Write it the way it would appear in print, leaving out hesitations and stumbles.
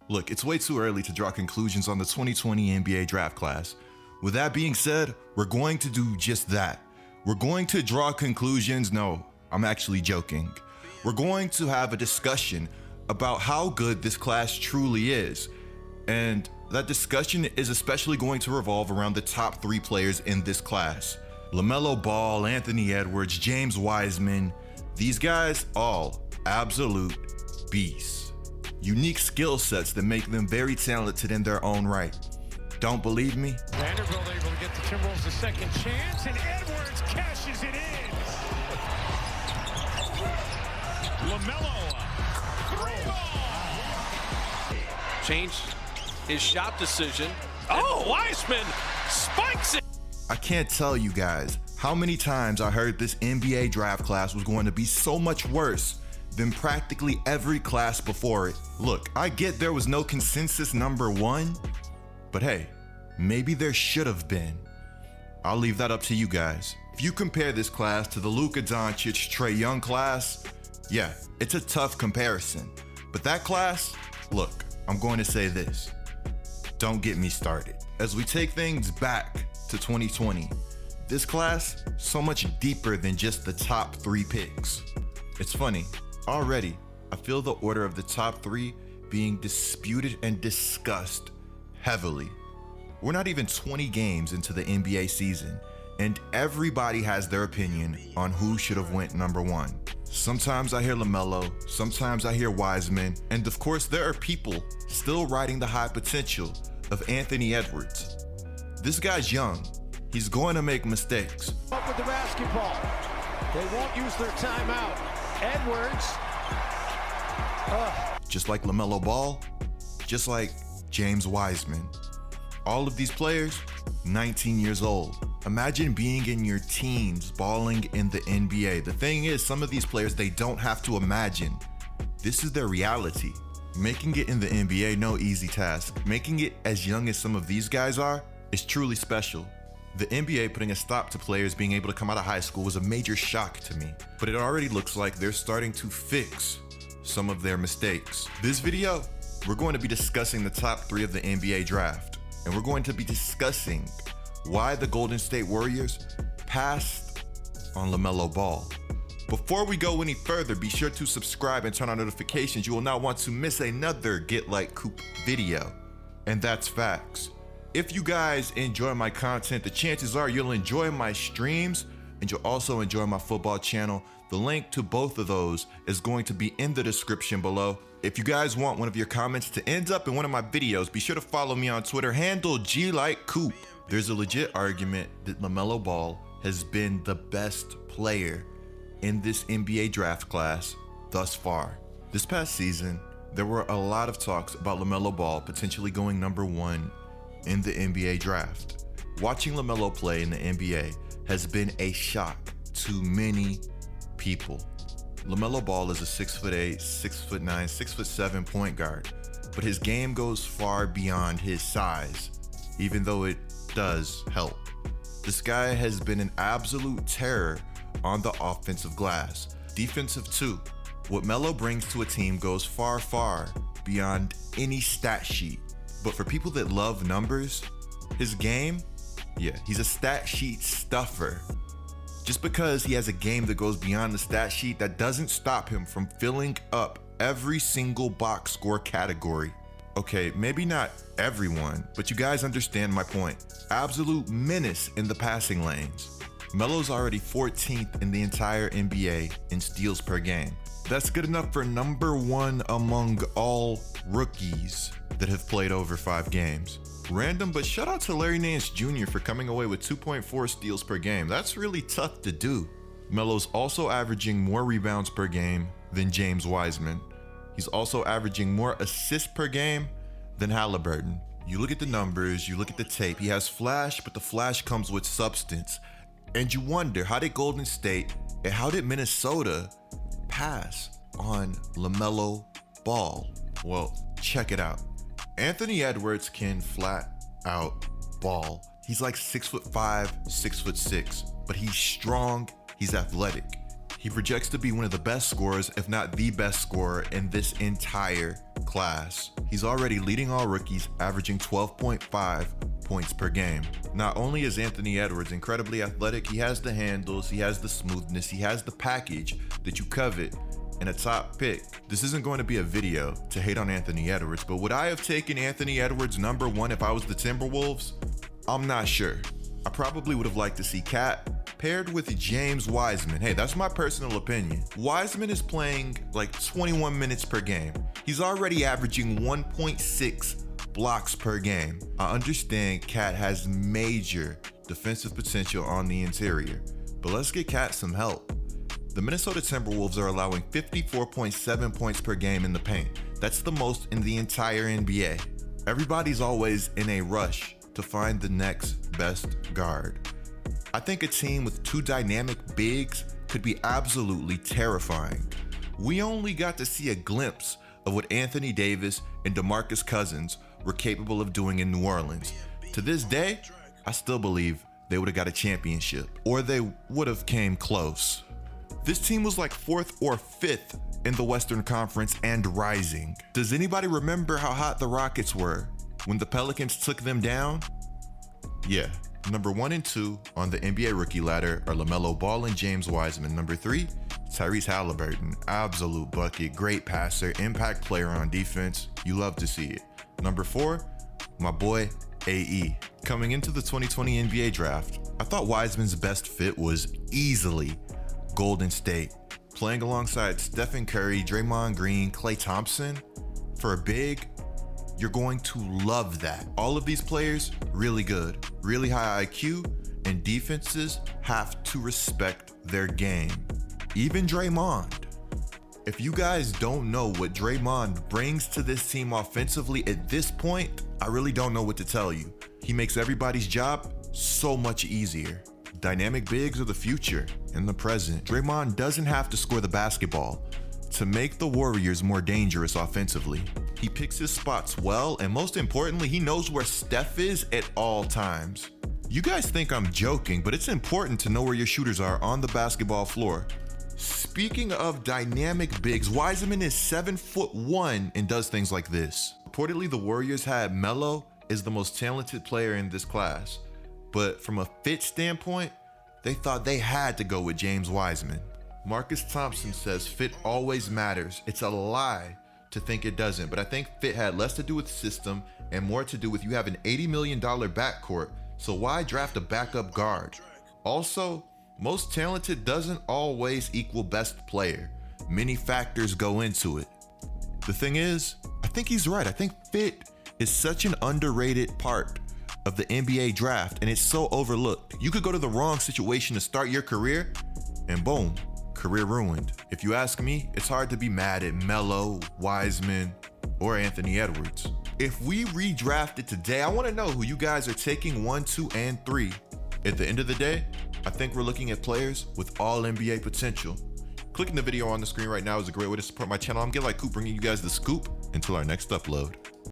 Look, it's way too early to draw conclusions on the 2020 NBA draft class. With that being said, we're going to do just that. We're going to draw conclusions. No, I'm actually joking. We're going to have a discussion about how good this class truly is. And that discussion is especially going to revolve around the top 3 players in this class. LaMelo Ball, Anthony Edwards, James Wiseman. These guys, all absolute beasts. Unique skill sets that make them very talented in their own right. Don't believe me? Vanderbilt able to get the Timberwolves a second chance, and Edwards cashes it in. LaMelo. Changed his shot decision. Oh, Wiseman spikes it. I can't tell you guys how many times I heard this NBA draft class was going to be so much worse than practically every class before it. Look, I get there was no consensus number 1, but hey, maybe there should have been. I'll leave that up to you guys. If you compare this class to the Luka Doncic, Trae Young class, yeah, it's a tough comparison. But that class, look, I'm going to say this. Don't get me started. As we take things back to 2020, this class, so much deeper than just the top 3 picks. It's funny, already, I feel the order of the top 3 being disputed and discussed heavily. We're not even 20 games into the NBA season, and everybody has their opinion on who should have went number 1. Sometimes I hear LaMelo, sometimes I hear Wiseman, and of course there are people still riding the high potential of Anthony Edwards. This guy's young. He's going to make mistakes. Up with the basketball. They won't use their timeout. Edwards. Just like LaMelo Ball, just like James Wiseman. All of these players, 19 years old. Imagine being in your teens balling in the NBA. The thing is, some of these players, they don't have to imagine. This is their reality. Making it in the NBA, no easy task. Making it as young as some of these guys are, is truly special. The NBA putting a stop to players being able to come out of high school was a major shock to me, but it already looks like they're starting to fix some of their mistakes. This video, we're going to be discussing the top 3 of the NBA draft, and we're going to be discussing why the Golden State Warriors passed on LaMelo Ball. Before we go any further, be sure to subscribe and turn on notifications. You will not want to miss another Get Like Coop video, and that's facts. If you guys enjoy my content, the chances are you'll enjoy my streams and you'll also enjoy my football channel. The link to both of those is going to be in the description below. If you guys want one of your comments to end up in one of my videos, be sure to follow me on Twitter, handle GLikeCoop. There's a legit argument that LaMelo Ball has been the best player in this NBA draft class thus far. This past season, there were a lot of talks about LaMelo Ball potentially going number 1 in the NBA draft. Watching LaMelo play in the NBA has been a shock to many people. LaMelo Ball is a 6'8", 6'9", 6'7" point guard, but his game goes far beyond his size, even though it does help. This guy has been an absolute terror on the offensive glass. Defensive too. What Melo brings to a team goes far, far beyond any stat sheet. But for people that love numbers, his game, yeah, he's a stat sheet stuffer. Just because he has a game that goes beyond the stat sheet, that doesn't stop him from filling up every single box score category. Okay, maybe not everyone, but you guys understand my point. Absolute menace in the passing lanes. Melo's already 14th in the entire NBA in steals per game. That's good enough for number 1 among all rookies that have played over 5 games. Random, but shout out to Larry Nance Jr. for coming away with 2.4 steals per game. That's really tough to do. Melo's also averaging more rebounds per game than James Wiseman. He's also averaging more assists per game than Halliburton. You look at the numbers, you look at the tape, he has flash, but the flash comes with substance. And you wonder, how did Golden State and how did Minnesota pass on LaMelo Ball? Well, check it out. Anthony Edwards can flat out ball. He's like 6'5", 6'6", but he's strong, he's athletic. He projects to be one of the best scorers, if not the best scorer in this entire class. He's already leading all rookies, averaging 12.5 points per game. Not only is Anthony Edwards incredibly athletic, he has the handles, he has the smoothness, he has the package that you covet in a top pick. This isn't going to be a video to hate on Anthony Edwards, but would I have taken Anthony Edwards #1 if I was the Timberwolves? I'm not sure. I probably would have liked to see Cat paired with James Wiseman. Hey, that's my personal opinion. Wiseman is playing like 21 minutes per game. He's already averaging 1.6 blocks per game. I understand Cat has major defensive potential on the interior, but let's get Cat some help. The Minnesota Timberwolves are allowing 54.7 points per game in the paint. That's the most in the entire NBA. Everybody's always in a rush to find the next best guard. I think a team with two dynamic bigs could be absolutely terrifying. We only got to see a glimpse of what Anthony Davis and DeMarcus Cousins were capable of doing in New Orleans. To this day, I still believe they would have got a championship, or they would have came close. This team was like 4th or 5th in the Western Conference and rising. Does anybody remember how hot the Rockets were when the Pelicans took them down? Yeah. Number 1 and 2 on the NBA rookie ladder are LaMelo Ball and James Wiseman. Number 3, Tyrese Halliburton, absolute bucket, great passer, impact player on defense. You love to see it. Number 4, my boy AE. Coming into the 2020 NBA draft, I thought Wiseman's best fit was easily Golden State. Playing alongside Stephen Curry, Draymond Green, Klay Thompson, for a big, you're going to love that. All of these players, really good, really high IQ, and defenses have to respect their game. Even Draymond. If you guys don't know what Draymond brings to this team offensively at this point, I really don't know what to tell you. He makes everybody's job so much easier. Dynamic bigs are the future and the present. Draymond doesn't have to score the basketball to make the Warriors more dangerous offensively. He picks his spots well, and most importantly, he knows where Steph is at all times. You guys think I'm joking, but it's important to know where your shooters are on the basketball floor. Speaking of dynamic bigs, Wiseman is 7'1" and does things like this. Reportedly, the Warriors had LaMelo as the most talented player in this class, but from a fit standpoint, they thought they had to go with James Wiseman. Marcus Thompson says fit always matters. It's a lie to think it doesn't, but I think fit had less to do with system and more to do with you have an $80 million backcourt, so why draft a backup guard? Also, most talented doesn't always equal best player. Many factors go into it. The thing is, I think he's right. I think fit is such an underrated part of the NBA draft, and it's so overlooked. You could go to the wrong situation to start your career, and boom, career ruined. If you ask me, it's hard to be mad at Melo, Wiseman, or Anthony Edwards. If we redrafted today, I want to know who you guys are taking 1, 2, and 3. At the end of the day, I think we're looking at players with all NBA potential. Clicking the video on the screen right now is a great way to support my channel. I'm Get Like Coop, bringing you guys the scoop until our next upload.